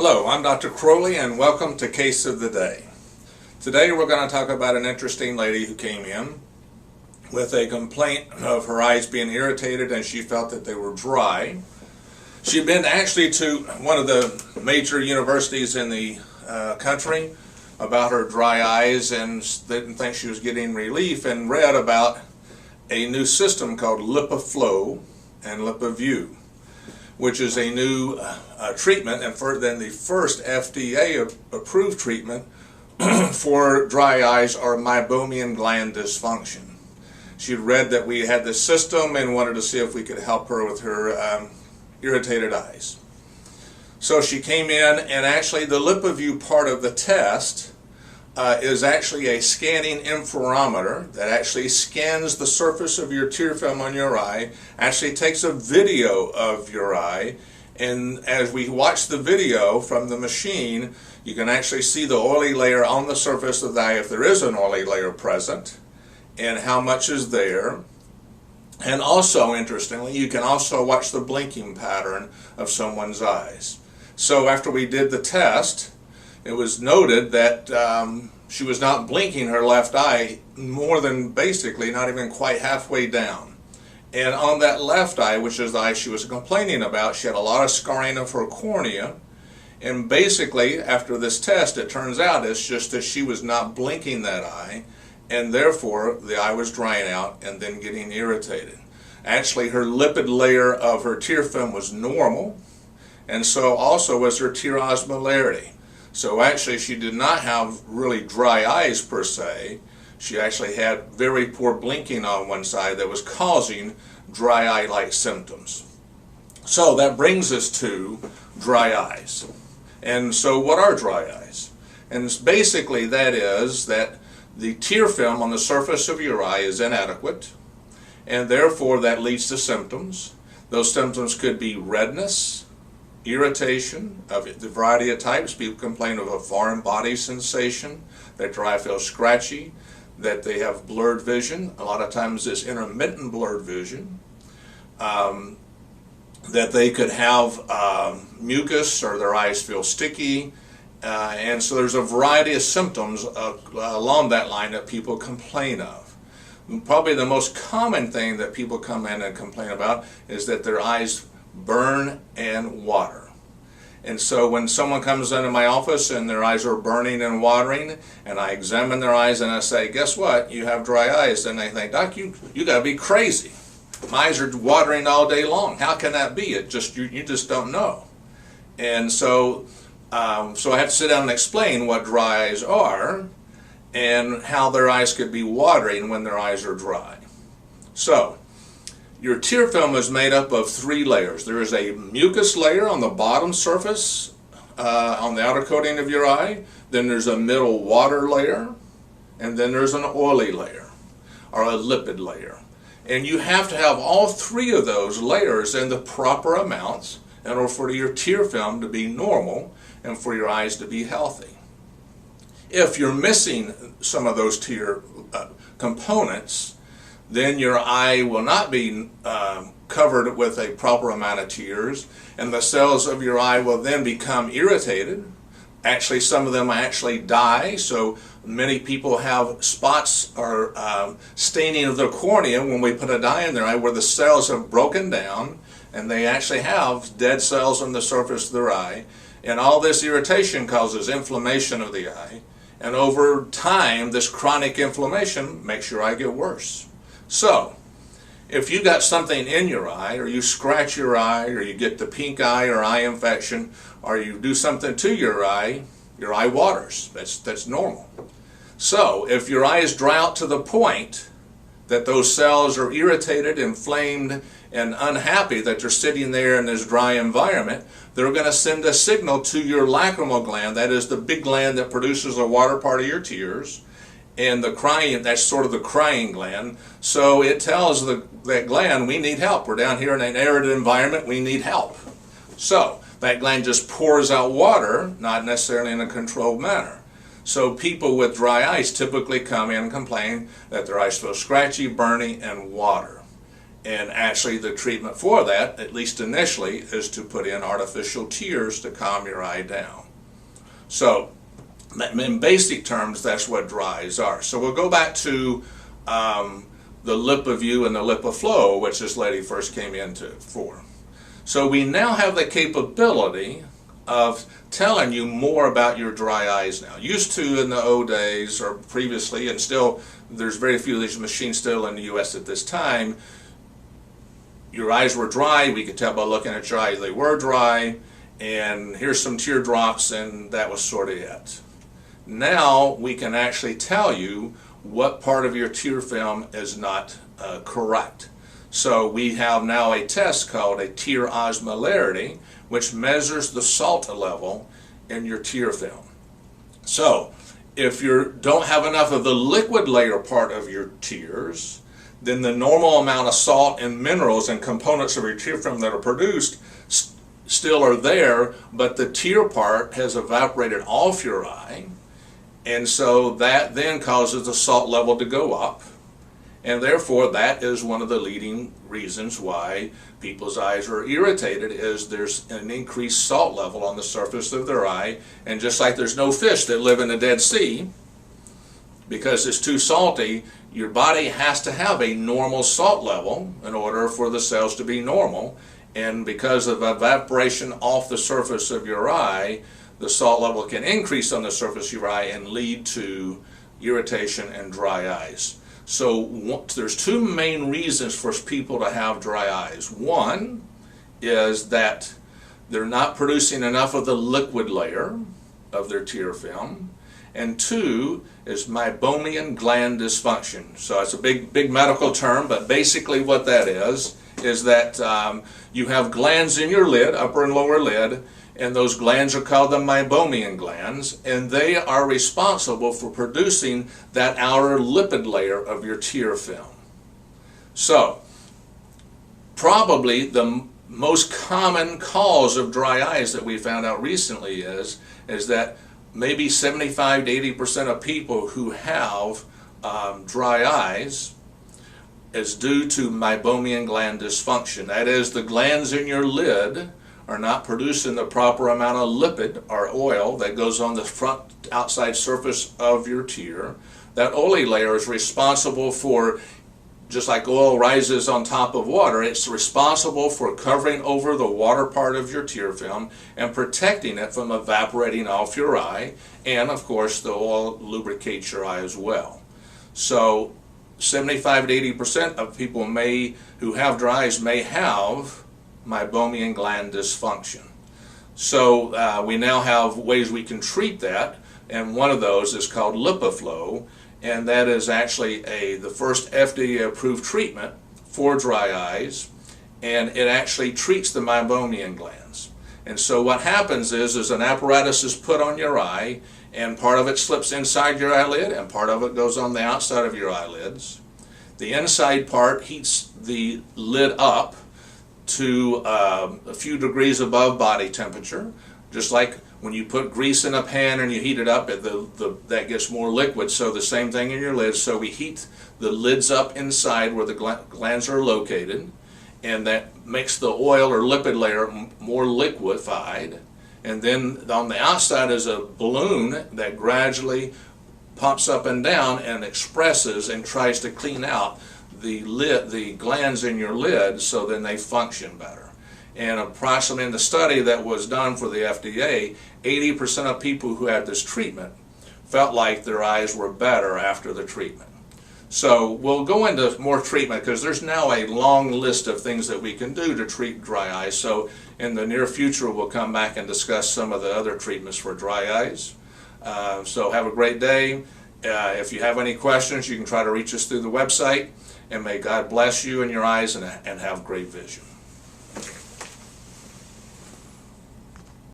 Hello, I'm Dr. Croley and welcome to Case of the Day. Today we're going to talk about an interesting lady who came in with a complaint of her eyes being irritated and she felt that they were dry. She'd been actually to one of the major universities in the country about her dry eyes and didn't think she was getting relief, and read about a new system called LipiFlow and LipiView, which is a new treatment and then the first FDA approved treatment for dry eyes or meibomian gland dysfunction. She read that we had this system and wanted to see if we could help her with her irritated eyes. So she came in, and actually the LipiView part of the test is actually a scanning interferometer that actually scans the surface of your tear film on your eye, actually takes a video of your eye, and as we watch the video from the machine, you can actually see the oily layer on the surface of the eye if there is an oily layer present, and how much is there. And also, interestingly, you can also watch the blinking pattern of someone's eyes. So after we did the test, it was noted that she was not blinking her left eye more than basically not even quite halfway down. And on that left eye, which is the eye she was complaining about, she had a lot of scarring of her cornea. And basically, after this test, it turns out it's just that she was not blinking that eye, and therefore the eye was drying out and then getting irritated. Actually, her lipid layer of her tear film was normal, and so also was her tear osmolarity. So actually she did not have really dry eyes per se. She actually had very poor blinking on one side that was causing dry eye-like symptoms. So that brings us to dry eyes. And so what are dry eyes? And basically that is that the tear film on the surface of your eye is inadequate, and therefore that leads to symptoms. Those symptoms could be redness, irritation of the variety of types. People complain of a foreign body sensation, that their eye feels scratchy, that they have blurred vision. A lot of times it's intermittent blurred vision. That they could have mucus, or their eyes feel sticky. And so there's a variety of symptoms along that line that people complain of. Probably the most common thing that people come in and complain about is that their eyes burn and water. And so when someone comes into my office and their eyes are burning and watering, and I examine their eyes and I say, guess what, you have dry eyes, then they think, Doc, you gotta be crazy. My eyes are watering all day long. How can that be? You just don't know. And so so I have to sit down and explain what dry eyes are and how their eyes could be watering when their eyes are dry. So your tear film is made up of three layers. There is a mucus layer on the bottom surface, on the outer coating of your eye. Then there's a middle water layer, and then there's an oily layer, or a lipid layer. And you have to have all three of those layers in the proper amounts in order for your tear film to be normal and for your eyes to be healthy. If you're missing some of those tear components, then your eye will not be covered with a proper amount of tears, and the cells of your eye will then become irritated. Actually, some of them actually die, so many people have spots or staining of their cornea when we put a dye in their eye where the cells have broken down, and they actually have dead cells on the surface of their eye. And all this irritation causes inflammation of the eye, and over time this chronic inflammation makes your eye get worse. So, if you got something in your eye, or you scratch your eye, or you get the pink eye or eye infection, or you do something to your eye waters. That's normal. So, if your eyes dry out to the point that those cells are irritated, inflamed, and unhappy that they're sitting there in this dry environment, they're going to send a signal to your lacrimal gland, that is the big gland that produces the water part of your tears, and the crying, that's sort of the crying gland. So it tells that gland, we need help. We're down here in an arid environment, we need help. So that gland just pours out water, not necessarily in a controlled manner. So people with dry eyes typically come in and complain that their eyes feel scratchy, burny, and water. And actually the treatment for that, at least initially, is to put in artificial tears to calm your eye down. So in basic terms, that's what dry eyes are. So we'll go back to the LipiView and the LipiFlow, which this lady first came into for. So we now have the capability of telling you more about your dry eyes now. Used to in the old days, or previously, and still there's very few of these machines still in the US at this time, your eyes were dry, we could tell by looking at your eyes they were dry, and here's some teardrops, and that was sort of it. Now we can actually tell you what part of your tear film is not correct. So we have now a test called a tear osmolarity, which measures the salt level in your tear film. So if you don't have enough of the liquid layer part of your tears, then the normal amount of salt and minerals and components of your tear film that are produced still are there, but the tear part has evaporated off your eye, and so that then causes the salt level to go up, and therefore that is one of the leading reasons why people's eyes are irritated, is there's an increased salt level on the surface of their eye. And just like there's no fish that live in the Dead Sea because it's too salty, your body has to have a normal salt level in order for the cells to be normal, and because of evaporation off the surface of your eye, the salt level can increase on the surface of your eye and lead to irritation and dry eyes. So there's two main reasons for people to have dry eyes. One is that they're not producing enough of the liquid layer of their tear film, and two is meibomian gland dysfunction. So it's a big medical term, but basically what that is that you have glands in your lid, upper and lower lid, and those glands are called the meibomian glands, and they are responsible for producing that outer lipid layer of your tear film. So probably the most common cause of dry eyes that we found out recently is that maybe 75 to 80% of people who have dry eyes is due to meibomian gland dysfunction. That is, the glands in your lid are not producing the proper amount of lipid or oil that goes on the front outside surface of your tear. That oily layer is responsible for, just like oil rises on top of water, it's responsible for covering over the water part of your tear film and protecting it from evaporating off your eye, and of course the oil lubricates your eye as well. So 75 to 80% of people who have dry eyes may have meibomian gland dysfunction. So we now have ways we can treat that, and one of those is called LipiFlow, and that is actually the first FDA approved treatment for dry eyes, and it actually treats the meibomian glands. And so what happens is an apparatus is put on your eye, and part of it slips inside your eyelid and part of it goes on the outside of your eyelids. The inside part heats the lid up to a few degrees above body temperature, just like when you put grease in a pan and you heat it up, that gets more liquid. So the same thing in your lids. So we heat the lids up inside where the glands are located, and that makes the oil or lipid layer more liquefied. And then on the outside is a balloon that gradually pumps up and down and expresses and tries to clean out the glands in your lid, so then they function better. And approximately in the study that was done for the FDA, 80% of people who had this treatment felt like their eyes were better after the treatment. So we'll go into more treatment because there's now a long list of things that we can do to treat dry eyes. So in the near future we'll come back and discuss some of the other treatments for dry eyes. So have a great day. If you have any questions, you can try to reach us through the website, and may God bless you and your eyes and have great vision.